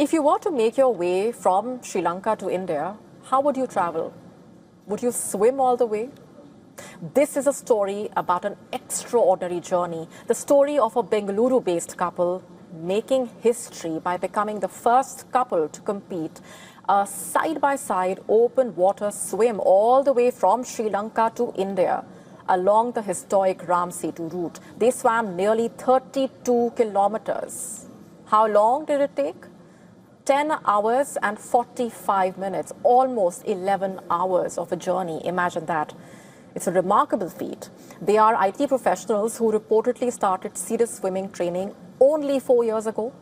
If you were to make your way from Sri Lanka to India, how would you travel? Would you swim all the way? This is a story about an extraordinary journey, the story of a Bengaluru-based couple making history by becoming the first couple to complete a side-by-side open water swim all the way from Sri Lanka to India along the historic Ram Setu route. They swam nearly 32 kilometers. How long did it take? 10 hours and 45 minutes, almost 11 hours of a journey. Imagine that. It's a remarkable feat. They are IT professionals who reportedly started serious swimming training only 4 years ago.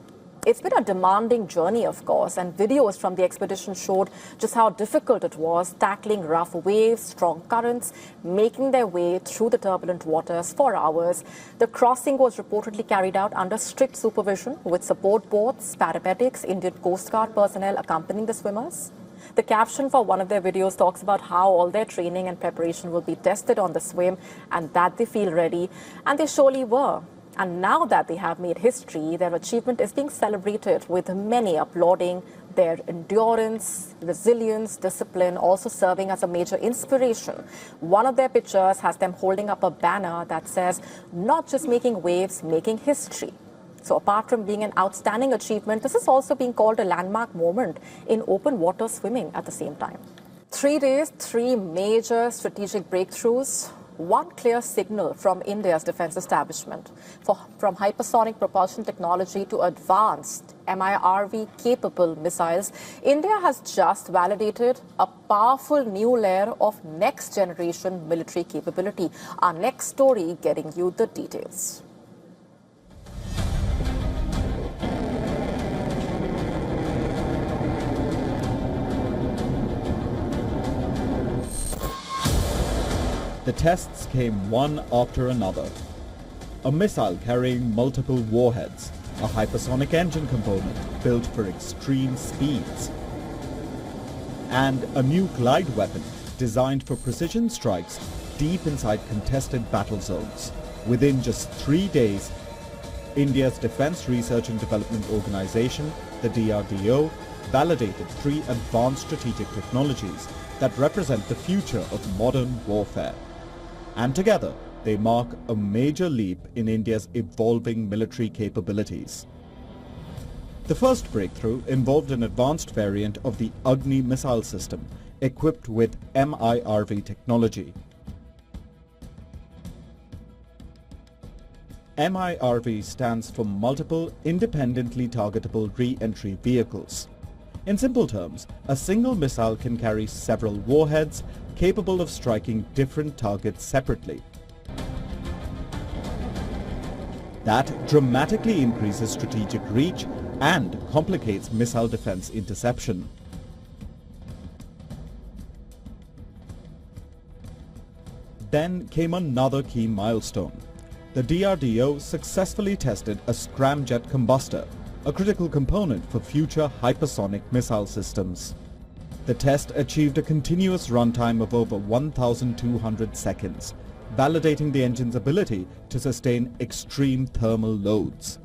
It's been a demanding journey, of course, and videos from the expedition showed just how difficult it was tackling rough waves, strong currents, making their way through the turbulent waters for hours. The crossing was reportedly carried out under strict supervision with support boats, paramedics, Indian Coast Guard personnel accompanying the swimmers. The caption for one of their videos talks about how all their training and preparation will be tested on the swim and that they feel ready, and they surely were. And now that they have made history, their achievement is being celebrated with many applauding their endurance, resilience, discipline, also serving as a major inspiration. One of their pictures has them holding up a banner that says, "Not just making waves, making history." So apart from being an outstanding achievement, this is also being called a landmark moment in open water swimming at the same time. 3 days, 3 major strategic breakthroughs. One clear signal from India's defense establishment. From hypersonic propulsion technology to advanced MIRV-capable missiles, India has just validated a powerful new layer of next-generation military capability. Our next story getting you the details. The tests came one after another. A missile carrying multiple warheads, a hypersonic engine component built for extreme speeds, and a new glide weapon designed for precision strikes deep inside contested battle zones. Within just 3 days, India's Defence Research and Development Organization, the DRDO, validated 3 advanced strategic technologies that represent the future of modern warfare. And together, they mark a major leap in India's evolving military capabilities. The first breakthrough involved an advanced variant of the Agni missile system, equipped with MIRV technology. MIRV stands for Multiple Independently Targetable Re-Entry Vehicles. In simple terms, a single missile can carry several warheads capable of striking different targets separately. That dramatically increases strategic reach and complicates missile defense interception. Then came another key milestone. The DRDO successfully tested a scramjet combustor, a critical component for future hypersonic missile systems. The test achieved a continuous runtime of over 1,200 seconds, validating the engine's ability to sustain extreme thermal loads.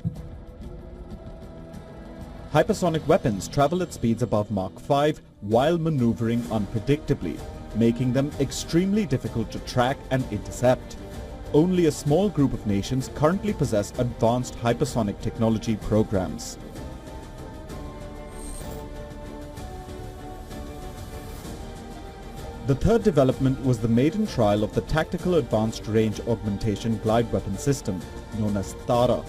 Hypersonic weapons travel at speeds above Mach 5 while maneuvering unpredictably, making them extremely difficult to track and intercept. Only a small group of nations currently possess advanced hypersonic technology programs. The third development was the maiden trial of the Tactical Advanced Range Augmentation Glide Weapon System, known as TARA.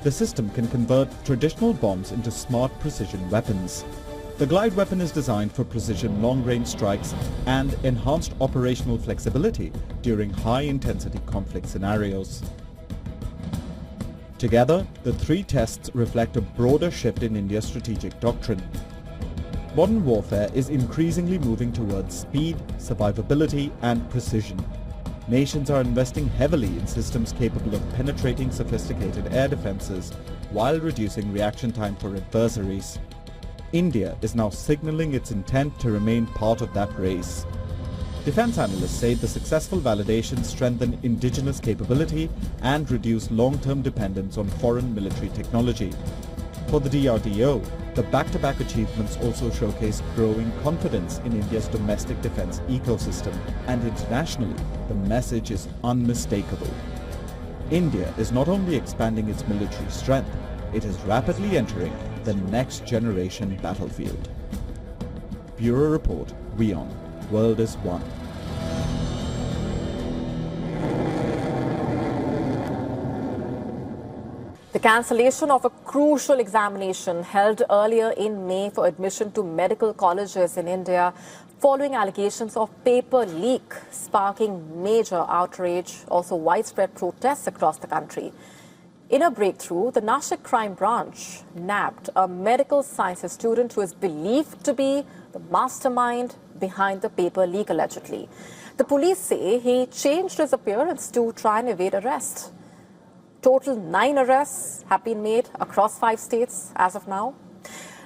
The system can convert traditional bombs into smart precision weapons. The glide weapon is designed for precision long-range strikes and enhanced operational flexibility during high-intensity conflict scenarios. Together, the 3 tests reflect a broader shift in India's strategic doctrine. Modern warfare is increasingly moving towards speed, survivability, and precision. Nations are investing heavily in systems capable of penetrating sophisticated air defenses while reducing reaction time for adversaries. India is now signaling its intent to remain part of that race. Defense analysts say the successful validation strengthen indigenous capability and reduce long-term dependence on foreign military technology. For the DRDO, the back-to-back achievements also showcase growing confidence in India's domestic defense ecosystem, and internationally, the message is unmistakable. India is not only expanding its military strength, it is rapidly entering the next generation battlefield. Bureau Report, WION, World is One. The cancellation of a crucial examination held earlier in May for admission to medical colleges in India following allegations of paper leak, sparking major outrage, also widespread protests across the country. In a breakthrough, the Nashik crime branch nabbed a medical sciences student who is believed to be the mastermind behind the paper leak allegedly. The police say he changed his appearance to try and evade arrest. Total 9 arrests have been made across 5 states as of now.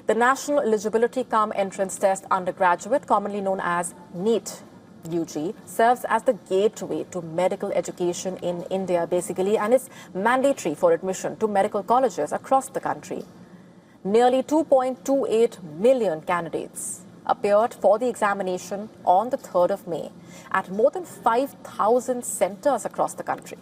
The National Eligibility Cum Entrance Test Undergraduate, commonly known as NEET UG, serves as the gateway to medical education in India basically, and is mandatory for admission to medical colleges across the country. Nearly 2.28 million candidates appeared for the examination on the 3rd of May at more than 5,000 centers across the country.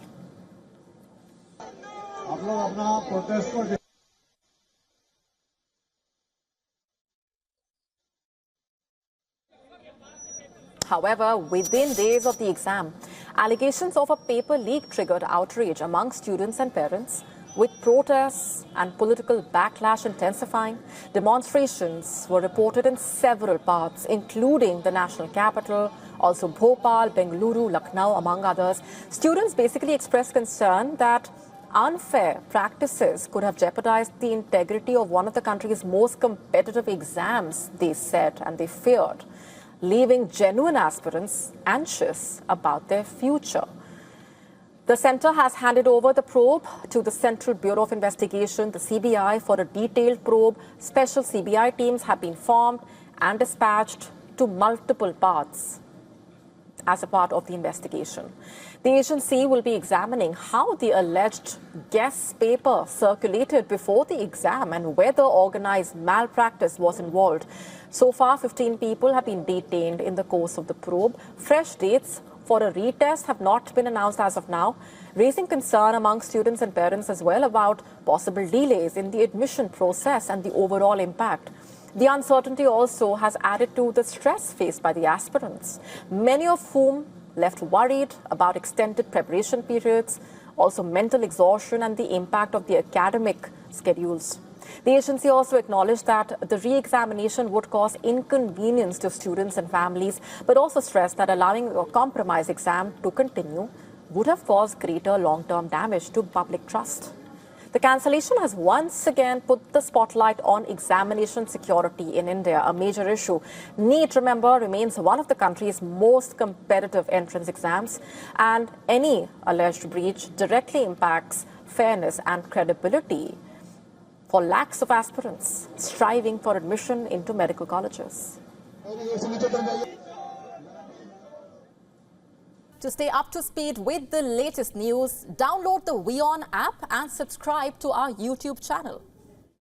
However, within days of the exam, allegations of a paper leak triggered outrage among students and parents, with protests and political backlash intensifying. Demonstrations were reported in several parts, including the national capital, also Bhopal, Bengaluru, Lucknow, among others. Students basically expressed concern that unfair practices could have jeopardized the integrity of one of the country's most competitive exams, they said, and they feared, leaving genuine aspirants anxious about their future. The centre has handed over the probe to the Central Bureau of Investigation, the CBI, for a detailed probe. Special CBI teams have been formed and dispatched to multiple parts as a part of the investigation. The agency will be examining how the alleged guest paper circulated before the exam and whether organized malpractice was involved. So far, 15 people have been detained in the course of the probe. Fresh dates for a retest have not been announced as of now, raising concern among students and parents as well about possible delays in the admission process and the overall impact. The uncertainty also has added to the stress faced by the aspirants, many of whom left worried about extended preparation periods, also mental exhaustion and the impact of the academic schedules. The agency also acknowledged that the re-examination would cause inconvenience to students and families, but also stressed that allowing a compromise exam to continue would have caused greater long-term damage to public trust. The cancellation has once again put the spotlight on examination security in India, a major issue. NEET, remember, remains one of the country's most competitive entrance exams, and any alleged breach directly impacts fairness and credibility for lakhs of aspirants striving for admission into medical colleges. To stay up to speed with the latest news, download the WION app and subscribe to our YouTube channel.